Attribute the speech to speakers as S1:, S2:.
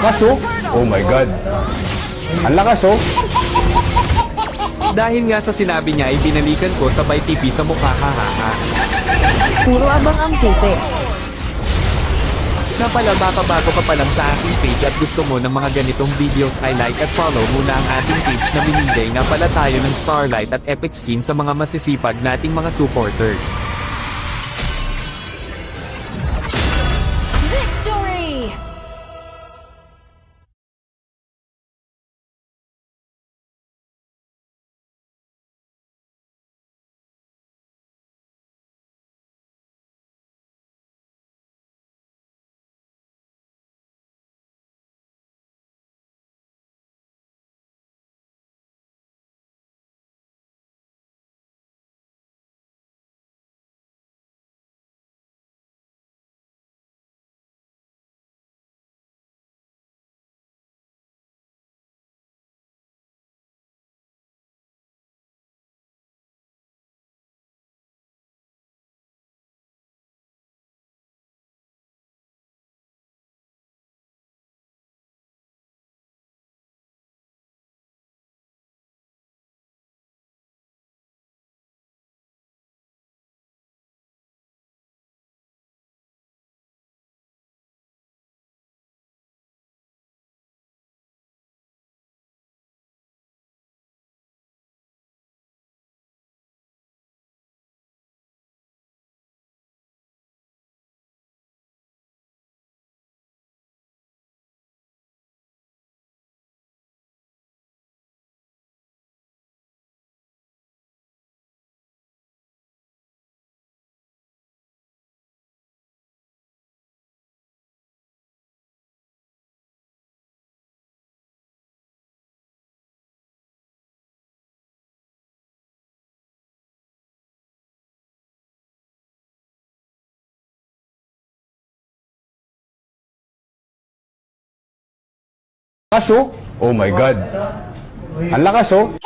S1: lakas oh. Oh my God. Ang lakas oh.
S2: Dahil nga sa sinabi niya ay binalikan ko sabay tipi sa mukha hahaha.
S3: Puro abang ang sisi.
S2: Na pala baka bago ka pa lang sa aking page at gusto mo ng mga ganitong videos ay like at follow muna ang ating page na binigay nga pala tayo ng Starlight at Epic Skin sa mga masisipag nating mga supporters.
S3: Victory!
S1: Lakas oh. Oh my God. Ang lakas oh.